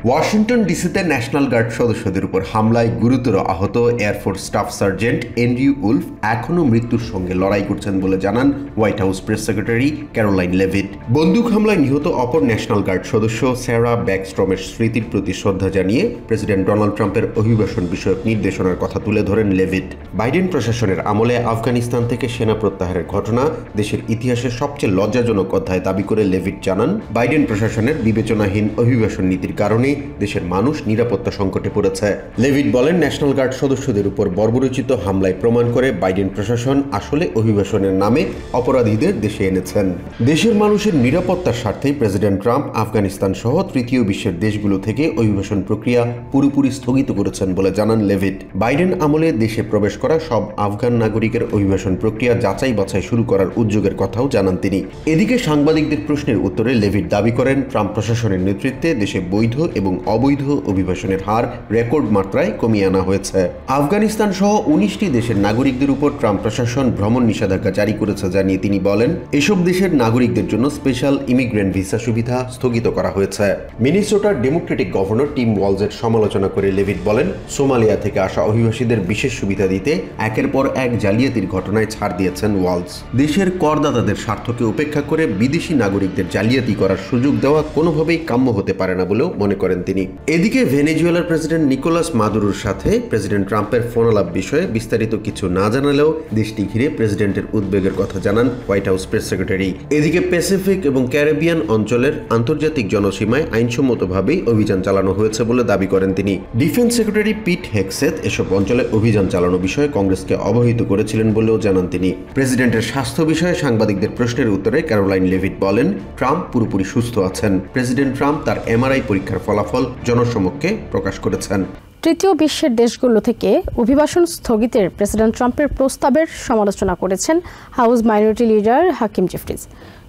Washington ডিসিতে national guard সদস্যদের উপর হামলায় গুরুতর আহত এয়ারফোর্স স্টাফ সার্জেন্ট এন্ড্রিউ উলফ এখনও মৃত্যুর সঙ্গে লড়াই করছেন বলে জানান white house press secretary Caroline Leavitt. বন্দুক হামলায় নিহত অপর ন্যাশনাল গার্ড সদস্য স্যারা ব্যাকস্ট্রমের স্মৃতির প্রতি শ্রদ্ধা জানিয়ে প্রেসিডেন্ট ডোনাল্ড ট্রাম্পের অভিবাসন বিষয়ক নির্দেশনার কথা তুলে ধরেন লেভিট। বাইডেন প্রশাসনের আমলে আফগানিস্তান থেকে সেনা প্রত্যাহারের ঘটনা দেশের ইতিহাসের সবচেয়ে লজ্জাজনক অধ্যায় দাবি করে লেভিট জানান, বাইডেন প্রশাসনের বিবেচনাহীন অভিবাসন নীতির কারণে দেশের মানুষ নিরাপত্তা সংকটে পড়েছে। লেভিট বলেন, ন্যাশনাল গার্ড সদস্যদের উপর বর্বরোচিত হামলায় প্রমাণ করে বাইডেন প্রশাসন আসলে অভিবাসনের নামে অপরাধীদের দেশে এনেছেন। দেশের মানুষের নিরাপত্তার স্বার্থেই প্রেসিডেন্ট ট্রাম্প আফগানিস্তান সহ তৃতীয় বিশ্বের দেশগুলো থেকে অভিবাসন প্রক্রিয়া পুরোপুরি স্থগিত করেছেন বলে জানান লেভিট। বাইডেন আমলে দেশে প্রবেশ করা সব আফগান নাগরিকের অভিবাসন প্রক্রিয়া যাচাই বাছাই শুরু করার উদ্যোগের কথাও জানান তিনি। এদিকে সাংবাদিকদের প্রশ্নের উত্তরে লেভিট দাবি করেন, ট্রাম্প প্রশাসনের নেতৃত্বে দেশে বৈধ এবং অবৈধ অভিবাসনের হার রেকর্ড মাত্রায় কমিয়ে আনা হয়েছে। আফগানিস্তান সহ 19টি দেশের নাগরিকদের উপর ট্রাম্প প্রশাসন ভ্রমণ নিষেধাজ্ঞা জারি করেছে জানিয়ে তিনি বলেন, এসব দেশের নাগরিকদের জন্য স্পেশাল ইমিগ্রেন্ট ভিসা সুবিধা স্থগিত করা হয়েছে। মিনেসোটার ডেমোক্রেটিক গভর্নর টিম ওয়ালজের সমালোচনা করে লেভিট বলেন, সোমালিয়া থেকে আসা অভিবাসীদের বিশেষ সুবিধা দিতে একের পর এক জালিয়াতির ঘটনায় ছাড় দিয়েছেন ওয়ালজ। দেশের করদাতাদের স্বার্থকে উপেক্ষা করে বিদেশি নাগরিকদের জালিয়াতি করার সুযোগ দেওয়া কোনোভাবেই কাম্য হতে পারে না বলেও মনে করেন তিনি। এদিকে ভেনেজুয়েলার প্রেসিডেন্ট নিকোলাস মাদুরোর সাথে প্রেসিডেন্ট ট্রাম্পের ফোনালাপ বিষয়ে বিস্তারিত কিছু না জানালেও দেশটি ঘিরে প্রেসিডেন্টের উদ্বেগের কথা জানান হোয়াইট হাউস প্রেস সেক্রেটারি। এদিকে প্যাসিফিক এবং ক্যারিবিয়ান অঞ্চলের আন্তর্জাতিক জনসীমায় আইনসম্মতভাবেই অভিযান চালানো হয়েছে বলে দাবি করেন তিনি। ডিফেন্স সেক্রেটারি পিট হেগসেথ এসব অঞ্চলে অভিযান চালানো বিষয়ে কংগ্রেসকে অবহিত করেছিলেন বলেও জানান তিনি। প্রেসিডেন্টের স্বাস্থ্য বিষয়ে সাংবাদিকদের প্রশ্নের উত্তরে ক্যারোলাইন লেভিট বলেন, ট্রাম্প পুরোপুরি সুস্থ আছেন। প্রেসিডেন্ট ট্রাম্প তার এমআরআই পরীক্ষার ফলাফল জনসমক্ষে প্রকাশ করেছেন। তৃতীয় বিশ্বের দেশগুলো থেকে অভিবাসন স্থগিতের প্রেসিডেন্ট ট্রাম্পের প্রস্তাবের সমালোচনা করেছেন হাউস মাইনরিটি লিডার হাকিম জেফ্রিজ।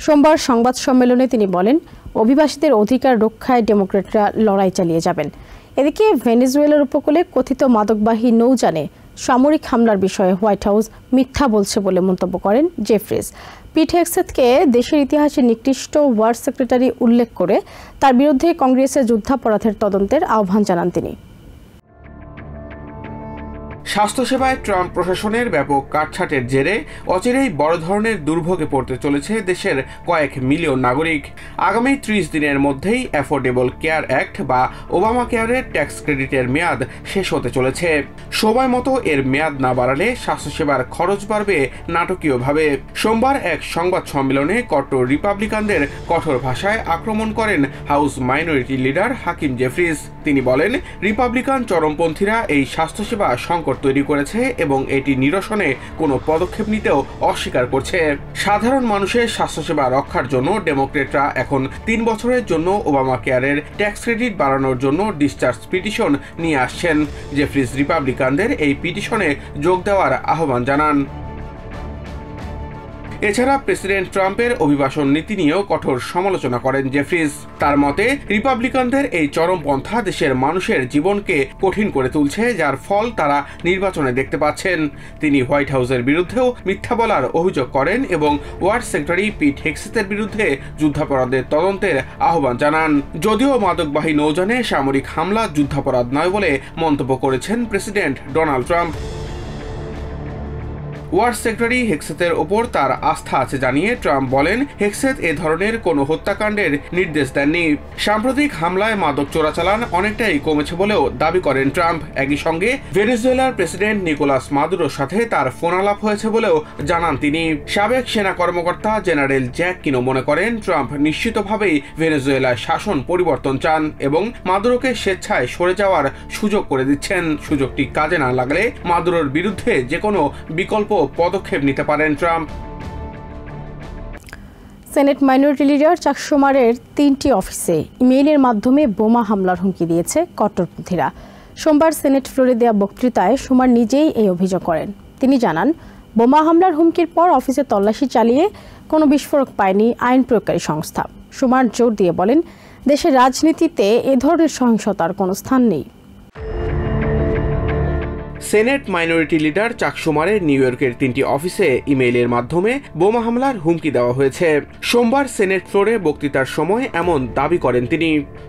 সোমবার সংবাদ সম্মেলনে তিনি বলেন, অভিবাসীদের অধিকার রক্ষায় ডেমোক্রেটরা লড়াই চালিয়ে যাবেন। এদিকে ভেনেজুয়েলার উপকূলে কথিত মাদকবাহী নৌযানে সামরিক হামলার বিষয়ে হোয়াইট হাউস মিথ্যা বলছে বলে মন্তব্য করেন জেফ্রিজ। পিট হেগসেথকে দেশের ইতিহাসে নিকৃষ্ট ওয়ার সেক্রেটারি উল্লেখ করে তার বিরুদ্ধে কংগ্রেসে যুদ্ধাপরাধের তদন্তের আহ্বান জানান তিনি। স্বাস্থ্যসেবায় ট্রাম্প প্রশাসনের ব্যাপক কাটছাঁটের জেরে অচিরেই বড় ধরনের দুর্ভোগে পড়তে চলেছে দেশের কয়েক মিলিয়ন নাগরিক। আগামী 30 দিনের মধ্যেই অ্যাফোর্ডেবল কেয়ার অ্যাক্ট বা ওবামা কেয়ারের ট্যাক্স ক্রেডিটের মেয়াদ শেষ হতে চলেছে। সময় মতো এর মেয়াদ না বাড়ালে স্বাস্থ্যসেবার খরচ বাড়বে নাটকীয়ভাবে। সোমবার এক সংবাদ সম্মেলনে কট্টর রিপাবলিকানদের কঠোর ভাষায় আক্রমণ করেন হাউস মাইনরিটি লিডার হাকিম জেফ্রিজ। তিনি বলেন, রিপাবলিকান চরমপন্থীরা এই স্বাস্থ্যসেবা সংকট তৈরি করেছে এবং এটি নিরসনে কোনো পদক্ষেপ নিতেও অস্বীকার করছে। সাধারণ মানুষের স্বাস্থ্যসেবা রক্ষার জন্য ডেমোক্রেটরা এখন 3 বছরের জন্য ওবামা কেয়ারের ট্যাক্স ক্রেডিট বাড়ানোর জন্য ডিসচার্জ পিটিশন নিয়ে আসছেন। জেফ্রিজ রিপাবলিকানদের এই পিটিশনে যোগ দেওয়ার আহ্বান জানান। এছাড়া প্রেসিডেন্ট ট্রাম্পের অভিবাসন নীতি নিয়েও কঠোর সমালোচনা করেন জেফ্রিজ। তার মতে, রিপাবলিকানদের এই চরমপন্থা দেশের মানুষের জীবনকে কঠিন করে তুলছে, যার ফল তারা নির্বাচনে দেখতে পাচ্ছেন। তিনি হোয়াইট হাউসের বিরুদ্ধেও মিথ্যা বলার অভিযোগ করেন এবং ওয়ার সেক্রেটারি পিট হেগসেথের বিরুদ্ধে যুদ্ধাপরাধের তদন্তের আহ্বান জানান। যদিও মাদকবাহী নৌযানে সামরিক হামলা যুদ্ধাপরাধ নয় বলে মন্তব্য করেছেন president Donald Trump. War secretary হেগসেথের ওপর তার আস্থা আছে জানিয়ে ট্রাম্প বলেন, হেগসেথ এ ধরনের কোনো হত্যাকাণ্ডের নির্দেশ দেননি। সাম্প্রতিক হামলায় মাদক চোরাচালান অনেকটাই কমেছে বলেও দাবি করেন ট্রাম্প। একই সঙ্গে ভেনেজুয়েলার প্রেসিডেন্ট নিকোলাস মাদুরোর সাথে তার ফোনালাপ হয়েছে বলেও জানান তিনি। সাবেক সেনা কর্মকর্তা জেনারেল জ্যাক কিনো মনে করেন, ট্রাম্প নিশ্চিতভাবেই ভেনেজুয়েলায় শাসন পরিবর্তন চান এবং মাদুরোকে স্বেচ্ছায় সরে যাওয়ার সুযোগ করে দিচ্ছেন। সুযোগটি কাজে না লাগলে মাদুরোর বিরুদ্ধে যে কোনো বিকল্প পদক্ষেপ নিতে পারেন ট্রাম্প। সেনেট মাইনরিটি লিডার চাক শুমারের 3টি অফিসে ইমেইলের মাধ্যমে বোমা হামলার হুমকি দিয়েছে কট্টরপন্থীরা। সোমবার সেনেট ফ্লোরে দেওয়া বক্তৃতায় শুমার নিজেই এই অভিযোগ করেন। তিনি জানান, বোমা হামলার হুমকির পর অফিসে তল্লাশি চালিয়ে কোনো বিস্ফোরক পায়নি আইন প্রয়োগকারী সংস্থা। শুমার জোর দিয়ে বলেন, দেশের রাজনীতিতে এ ধরনের সহিংসতার কোনো স্থান নেই। সেনেট মাইনরিটি লিডার চাক শুমারের নিউ ইয়র্কের 3টি অফিসে ইমেইলের মাধ্যমে বোমা হামলার হুমকি দেওয়া হয়েছে। সোমবার সেনেট ফ্লোরে বক্তৃতার সময় এমন দাবি করেন তিনি।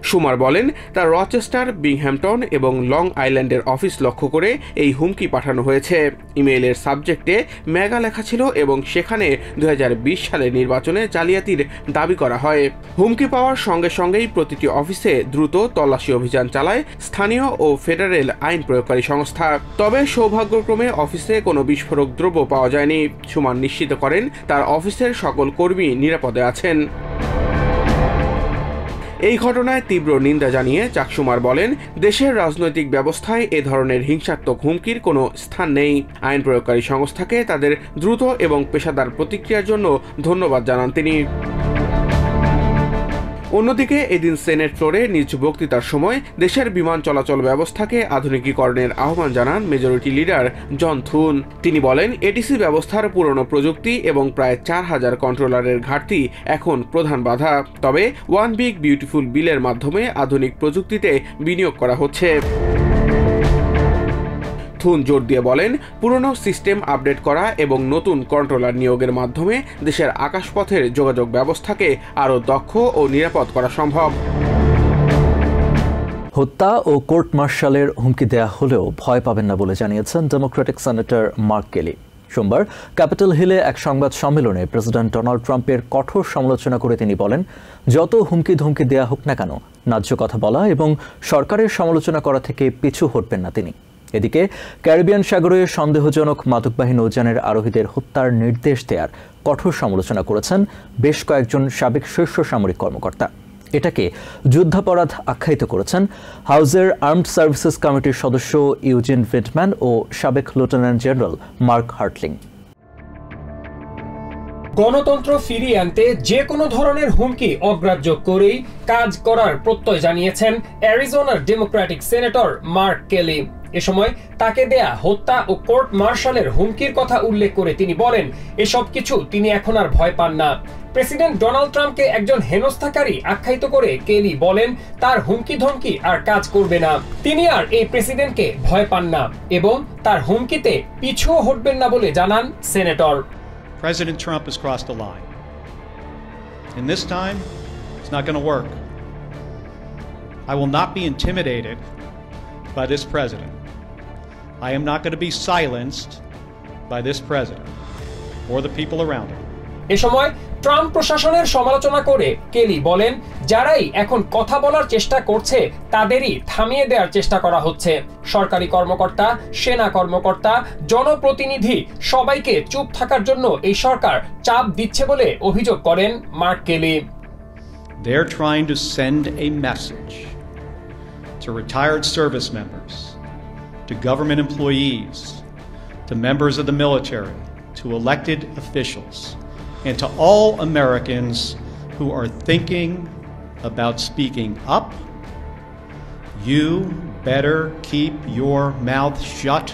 শুমার বলেন, তার রচেস্টার, বিংহ্যামটন এবং লং আইল্যান্ডের অফিস লক্ষ্য করে এই হুমকি পাঠানো হয়েছে। ইমেইলের সাবজেক্টে মেগা লেখা ছিল এবং সেখানে 2020 সালের নির্বাচনে জালিয়াতির দাবি করা হয়। হুমকি পাওয়ার সঙ্গে সঙ্গেই প্রতিটি অফিসে দ্রুত তল্লাশি অভিযান চালায় স্থানীয় ও ফেডারেল আইন প্রয়োগকারী সংস্থা। তবে সৌভাগ্যক্রমে অফিসে কোনো বিস্ফোরক দ্রব্য পাওয়া যায়নি। শুমার নিশ্চিত করেন তার অফিসের সকল কর্মী নিরাপদে আছেন। এই ঘটনায় তীব্র নিন্দা জানিয়ে চাক শুমার বলেন, দেশের রাজনৈতিক ব্যবস্থায় এ ধরনের হিংসাত্মক হুমকির কোনো স্থান নেই। আইন প্রয়োগকারী সংস্থাকে তাদের দ্রুত এবং পেশাদার প্রতিক্রিয়ার জন্য ধন্যবাদ জানান তিনি। অন্যদিকে এদিন সেনেট ফ্লোরে নিজ বক্তৃতার সময় দেশের বিমান চলাচল ব্যবস্থাকে আধুনিকীকরণের আহ্বান জানান মেজরিটি লিডার জন থুন। তিনি বলেন, এটিসি ব্যবস্থার পুরনো প্রযুক্তি এবং প্রায় 4000 কন্ট্রোলারের ঘাটতি এখন প্রধান বাধা। তবে ওয়ান বিগ বিউটিফুল বিলের মাধ্যমে আধুনিক প্রযুক্তিতে বিনিয়োগ করা হচ্ছে। থুন জোর দিয়ে বলেন, পুরনো সিস্টেম আপডেট করা এবং নতুন কন্ট্রোলার নিয়োগের মাধ্যমে দেশের আকাশপথের যোগাযোগ ব্যবস্থাকে আরও দক্ষ ও নিরাপদ করা সম্ভব। হত্যা ও কোর্ট মার্শালের হুমকি দেয়া হলেও ভয় পাবেন না বলে জানিয়েছেন ডেমোক্রেটিক সেনেটর মার্ক কেলি। সোমবার ক্যাপিটল হিলে এক সংবাদ সম্মেলনে প্রেসিডেন্ট ডোনাল্ড ট্রাম্পের কঠোর সমালোচনা করে তিনি বলেন, যত হুমকি ধমকি দেয়া হোক না কেন, ন্যায্য কথা বলা এবং সরকারের সমালোচনা করা থেকে পিছু হটবেন না তিনি। এদিকে ক্যারিবিয়ান সাগরে সন্দেহজনক মাদকবাহী নৌযানের আরোহীদের হত্যার নির্দেশ দেওয়ার কঠোর সমালোচনা করেছেন বেশ কয়েকজন সাবেক শীর্ষ সামরিক কর্মকর্তা। এটাকে যুদ্ধাপরাধ আখ্যায়িত করেছেন হাউজের আর্মড সার্ভিসেস কমিটির সদস্য ইউজিন ভিটম্যান ও সাবেক লেফটেন্যান্ট জেনারেল মার্ক হার্টলিং। গণতন্ত্র ফিরিয়ে আনতে যে কোনো ধরনের হুমকি অগ্রাহ্য করেই কাজ করার প্রত্যয় জানিয়েছেন অ্যারিজোনার ডেমোক্রেটিক সেনেটর মার্ক কেলি। এ সময় তাকে দেয়া হত্যা ও কোর্ট মার্শালের হুমকির কথা উল্লেখ করে তিনি বলেন, এসব কিছু তিনি এখন আর ভয় পান না। প্রেসিডেন্ট ডোনাল্ড ট্রাম্পকে একজন হেনস্থাকারী আখ্যায়িত করে কেলি বলেন, তার হুমকি ধমকি আর কাজ করবে না। তিনি আর এই প্রেসিডেন্টকে ভয় পান না এবং তার হুমকিতে পিছুও হটবেন না বলে জানান senator. President Trump has crossed a line. And this time, it's not going to work. I will not be intimidated by this president. I am not going to be silenced by this president or the people around him. এ সময় Trump প্রশাসনের সমালোচনা করে কেলি বলেন, যারাই এখন কথা বলার চেষ্টা করছে তাদেরই থামিয়ে দেওয়ার চেষ্টা করা হচ্ছে। সরকারি কর্মকর্তা, সেনা কর্মকর্তা, জনপ্রতিনিধি সবাইকে চুপ থাকার জন্য এই সরকার চাপ দিচ্ছে বলে অভিযোগ করেন mark Kelly. They're trying to send a message to retired service members, to government employees, to members of the military, to elected officials, and to all Americans who are thinking about speaking up. You better keep your mouth shut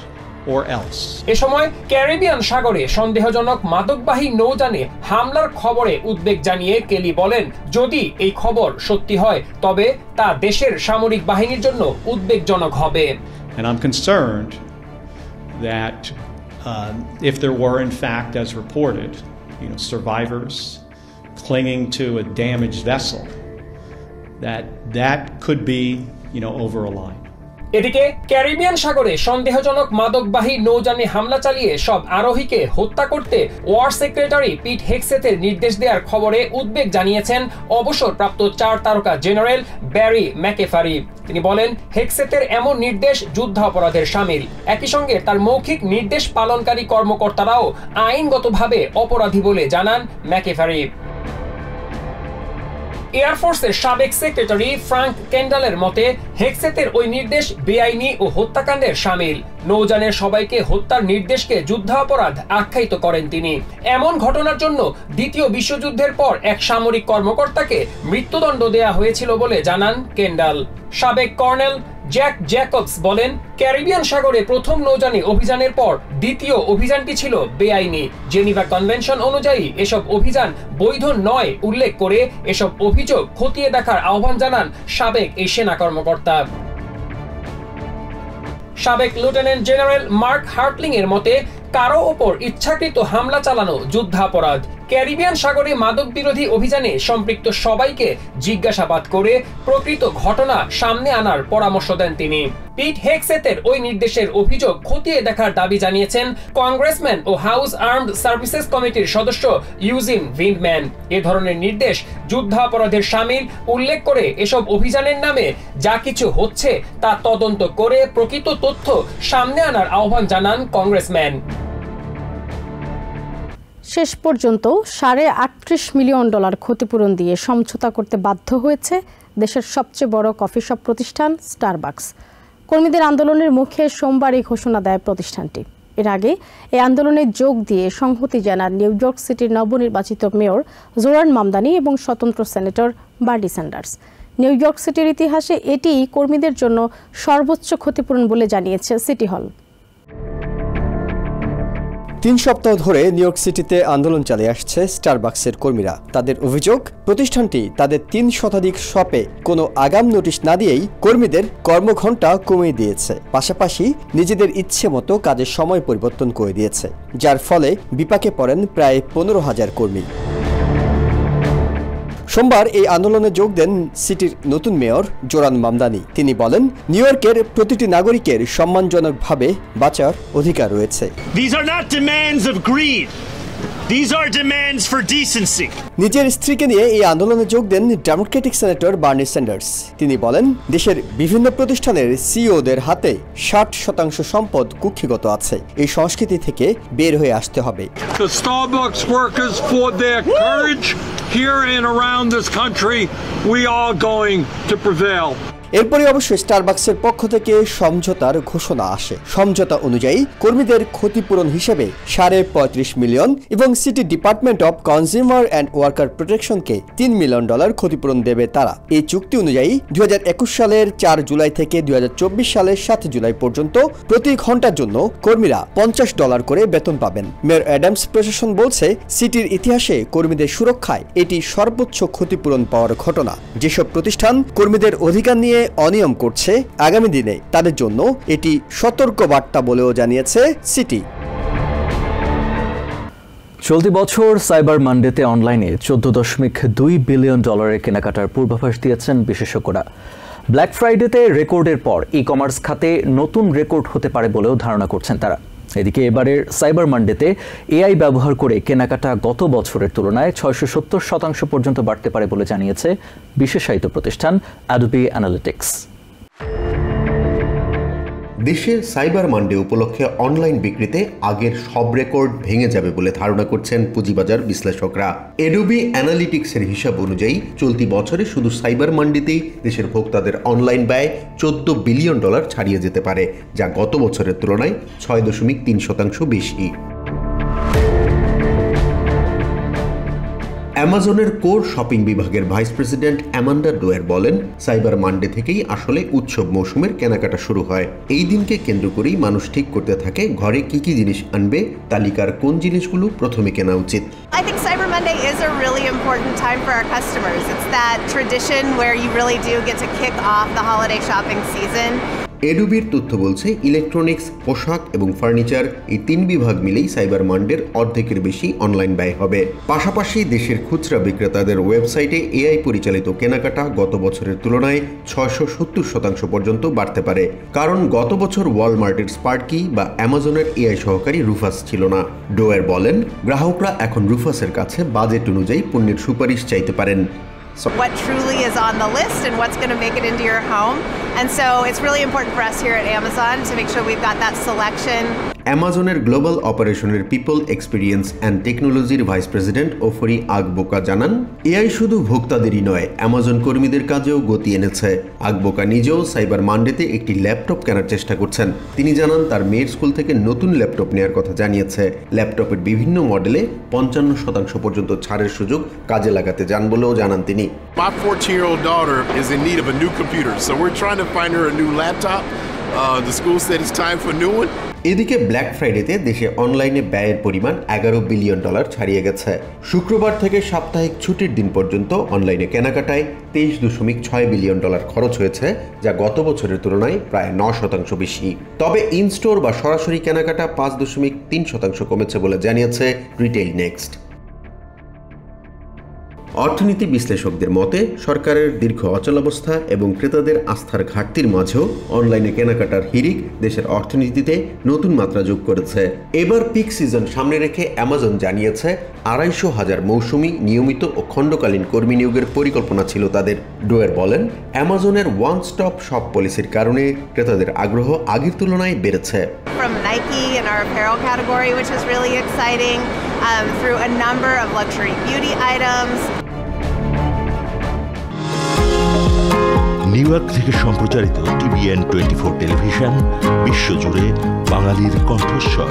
or else. এ সময় Caribbean সাগরে সন্দেহজনক মাদকবাহী নৌযানে হামলার খবরে উদ্বেগ জানিয়ে কেলি বলেন, যদি এই খবর সত্যি হয় তবে তা দেশের সামরিক বাহিনীর জন্য উদ্বেগজনক হবে। And I'm concerned that if there were in fact, as reported, survivors clinging to a damaged vessel, that could be, over a line. এদিকে ক্যারিবিয়ান সাগরে সন্দেহজনক মাদকবাহী নৌযানে হামলা চালিয়ে সব আরোহীকে হত্যা করতে ওয়ার সেক্রেটারি পিট হেগসেথের নির্দেশ দেওয়ার খবরে উদ্বেগ জানিয়েছেন অবসরপ্রাপ্ত 4 তারকা জেনারেল ব্যারি ম্যাকেফারি। তিনি বলেন, হেগসেথের এমন নির্দেশ যুদ্ধাপরাধের শামিল। একই সঙ্গে তার মৌখিক নির্দেশ পালনকারী কর্মকর্তারাও আইনগতভাবে অপরাধী বলে জানান ম্যাকেফারি। এয়ারফোর্সের সাবেক সেক্রেটারি ফ্রাঙ্ক কেন্ডালের মতে হেগসেথের ওই নির্দেশ বেআইনি ও হত্যাকাণ্ডের শামিল। নৌযানের সবাইকে হত্যার নির্দেশকে যুদ্ধাপরাধ আখ্যায়িত করেন তিনি। এমন ঘটনার জন্য দ্বিতীয় বিশ্বযুদ্ধের পর এক সামরিক কর্মকর্তাকে মৃত্যুদণ্ড দেয়া হয়েছিল বলে জানান কেন্ডাল। সাবেক কর্নেল জ্যাক জ্যাকবস বলেন, ক্যারিবিয়ান সাগরে প্রথম নৌযানে অভিযানের পর দ্বিতীয় অভিযানটি ছিল বেআইনি। জেনিভা কনভেনশন অনুযায়ী এসব অভিযান বৈধ নয় উল্লেখ করে এসব অভিযোগ খতিয়ে দেখার আহ্বান জানান সাবেক এই সেনা কর্মকর্তা। সাবেক লেফটেন্যান্ট জেনারেল মার্ক হার্টলিং এর মতে কারো ওপর ইচ্ছাকৃত হামলা চালানো যুদ্ধাপরাধ। ক্যারিবিয়ান সাগরে মাদক বিরোধী অভিযানে সম্পৃক্ত সবাইকে জিজ্ঞাসাবাদ করে প্রকৃত ঘটনা সামনে আনার পরামর্শ দেন তিনি। পিট হেগসেথের ওই নির্দেশের অভিযোগ খতিয়ে দেখার দাবি জানিয়েছেন কংগ্রেসম্যান ও হাউস আর্মড সার্ভিসেস কমিটির সদস্য ইউজিন ভিন্ডম্যান। এ ধরনের নির্দেশ যুদ্ধাপরাধের শামিল উল্লেখ করে এসব অভিযানের নামে যা কিছু হচ্ছে তা তদন্ত করে প্রকৃত তথ্য সামনে আনার আহ্বান জানান কংগ্রেসম্যান। শেষ পর্যন্ত $38 মিলিয়ন ক্ষতিপূরণ দিয়ে সমঝোতা করতে বাধ্য হয়েছে দেশের সবচেয়ে বড় কফি শপ প্রতিষ্ঠান স্টারবাকস। কর্মীদের আন্দোলনের মুখে সোমবার এই ঘোষণা দেয় প্রতিষ্ঠানটি। এর আগে এই আন্দোলনে যোগ দিয়ে সংহতি জানান নিউ ইয়র্ক সিটির নবনির্বাচিত মেয়র জোরান মামদানি এবং স্বতন্ত্র senator Bernie Sanders. New York সিটির ইতিহাসে এটি কর্মীদের জন্য সর্বোচ্চ ক্ষতিপূরণ বলে জানিয়েছে সিটি হল। 3 সপ্তাহ ধরে নিউ ইয়র্ক সিটিতে আন্দোলন চালিয়ে আসছে স্টারবাকসের কর্মীরা। তাদের অভিযোগ, প্রতিষ্ঠানটি তাদের 3 শতাধিক শপে কোনো আগাম নোটিশ না দিয়েই কর্মীদের কর্মঘণ্টা কমিয়ে দিয়েছে, পাশাপাশি নিজেদের ইচ্ছে মতো কাজের সময় পরিবর্তন করে দিয়েছে, যার ফলে বিপাকে পড়েন প্রায় 15,000 কর্মী। সোমবার এই আন্দোলনে যোগ দেন সিটির নতুন মেয়র জোরান মামদানি। তিনি বলেন, নিউ ইয়র্কের প্রতিটি নাগরিকের সম্মানজনকভাবে বাঁচার অধিকার রয়েছে। These are not demands of greed. These are demands for decency. নিজের স্ত্রীকে নিয়ে এই আন্দোলনে যোগ দেন ডেমোক্রেটিক সেনেটর বার্নি স্যান্ডার্স। তিনি বলেন, দেশের বিভিন্ন প্রতিষ্ঠানের সিইওদের হাতে 60% সম্পদ কুক্ষিগত আছে। এই সংস্কৃতি থেকে বের হয়ে আসতে হবে। The Starbucks workers for their courage here and around this country. We are going to prevail. এরপরে অবশ্যই স্টারবাকসের পক্ষ থেকে সমঝোতার ঘোষণা আসে। সমঝোতা অনুযায়ী কর্মীদের ক্ষতিপূরণ হিসেবে $35 মিলিয়ন এবং city department of consumer and worker প্রোটেকশনকে $3 মিলিয়ন ক্ষতিপূরণ দেবে তারা। এই চুক্তি অনুযায়ী 2021 সালের 4 জুলাই থেকে 2024 সালের 7 জুলাই পর্যন্ত প্রতি ঘন্টার জন্য কর্মীরা $50 করে বেতন পাবেন। মেয়র অ্যাডামস প্রশাসন বলছে, সিটির ইতিহাসে কর্মীদের সুরক্ষায় এটি সর্বোচ্চ ক্ষতিপূরণ পাওয়ার ঘটনা। যেসব প্রতিষ্ঠান কর্মীদের অধিকার নিয়ে অনিয়ম করছে, আগামী দিনে তাদের জন্য এটি সতর্ক বার্তা বলেও জানিয়েছে সিটি। চলতি বছর সাইবার মানডেতে অনলাইনে $14.2 বিলিয়ন কেনাকাটার পূর্বাভাস দিয়েছেন বিশেষজ্ঞরা। ব্ল্যাক ফ্রাইডেতে রেকর্ডের পর ই কমার্স খাতে নতুন রেকর্ড হতে পারে বলেও ধারণা করছেন তারা। এদিকে এবারের সাইবার মানডেতে এআই ব্যবহার করে কেনাকাটা গত বছরের তুলনায় 670% পর্যন্ত বাড়তে পারে বলে জানিয়েছে বিশেষায়িত প্রতিষ্ঠান অ্যাডোবি অ্যানালিটিক্স। দেশে সাইবার মানডে উপলক্ষে অনলাইন বিক্রিতে আগের সব রেকর্ড ভেঙে যাবে বলে ধারণা করছেন পুঁজিবাজার বিশ্লেষকরা। অ্যাডোবি অ্যানালিটিক্সের হিসাব অনুযায়ী চলতি বছরে শুধু সাইবার মান্ডিতেই দেশের ভোক্তাদের অনলাইন ব্যয় $14 বিলিয়ন ছাড়িয়ে যেতে পারে, যা গত বছরের তুলনায় 6.3% বেশি। অ্যামাজনের কোর শপিং বিভাগের ভাইস প্রেসিডেন্ট অ্যামান্ডা ডোয়ার বলেন, সাইবার মানডে থেকেই আসলে উৎসব মৌসুমের কেনাকাটা শুরু হয়। এই দিনকে কেন্দ্র করেই মানুষ ঠিক করতে থাকে ঘরে কি কি জিনিস আনবে, তালিকার কোন জিনিসগুলো প্রথমে কেনা উচিত। I think Cyber Monday is a really important time for our customers. It's that tradition where you really do get to kick off the holiday shopping season. অ্যাডোবির তথ্য বলছে, ইলেকট্রনিক্স, পোশাক এবং ফার্নিচার এই 3 বিভাগ মিলেই সাইবার মানডের অর্ধেকের বেশি অনলাইন ব্যয় হবে। পাশাপাশি দেশের খুচরা বিক্রেতাদের ওয়েবসাইটে এআই পরিচালিত কেনাকাটা গত বছরের তুলনায় 670% পর্যন্ত বাড়তে পারে। কারণ গত বছর ওয়ালমার্টের স্পার্কি বা অ্যামাজনের এআই সহকারী রুফাস ছিল না। ডোয়ার বলেন, গ্রাহকরা এখন রুফাসের কাছে বাজেট অনুযায়ী পণ্যের সুপারিশ চাইতে পারেন। What truly is on the list and what's going to make it into your home. And so it's really important for us here at Amazon to make sure we've got that selection. অ্যামাজনের global অপারেশনের people experience and টেকনোলজির vice president ওফরি আগবোকা জানান, AI শুধু ভোক্তাদেরই নয়, Amazon কর্মীদের কাজেও গতি এনেছে। আগবোকা নিজেও সাইবার মানডেতে একটি ল্যাপটপ কেনার চেষ্টা করছেন। তিনি জানান, তার মেয়ের স্কুল থেকে নতুন ল্যাপটপ নেওয়ার কথা জানিয়েছে। ল্যাপটপের বিভিন্ন মডেলে 55% পর্যন্ত ছাড়ের সুযোগ কাজে লাগাতে যান বলেও জানান তিনি। My 14-year-old daughter is in need of a new computer, so we're trying to find her a new laptop. The school said it's time for new one. এদিকে ব্ল্যাক ফ্রাইডেতে দেশে অনলাইনে ব্যয়ের পরিমাণ $11 বিলিয়ন ছাড়িয়ে গেছে। শুক্রবার থেকে সাপ্তাহিক ছুটির দিন পর্যন্ত অনলাইনে কেনাকাটায় $23.6 বিলিয়ন খরচ হয়েছে, যা গত বছরের তুলনায় প্রায় 9% বেশি। তবে ইন স্টোর বা সরাসরি কেনাকাটা 5.3% কমেছে বলে জানিয়েছে রিটেইল নেক্সট। অর্থনীতি বিশ্লেষকদের মতে সরকারের দীর্ঘ অচলাবস্থা এবং ক্রেতাদের আস্থার ঘাটতির মাঝেও অনলাইনে কেনাকাটার হিড়িক দেশের অর্থনীতিতে নতুন মাত্রা যোগ করেছে। এবার পিক সিজন সামনে রেখে অ্যামাজন জানিয়েছে 250,000 মৌসুমি, নিয়মিত ও খণ্ডকালীন কর্মী নিয়োগের পরিকল্পনা ছিল তাদের। ডোয়ের বলেন, অ্যামাজনের ওয়ান স্টপ শপ পলিসির কারণে ক্রেতাদের আগ্রহ আগের তুলনায় বেড়েছে। From Nike in our apparel category, which is really exciting, through a number of luxury beauty items. New York থেকে সম্প্রচারিত TVN 24 টেলিভিশন বিশ্বজুড়ে বাঙালির কণ্ঠস্বর।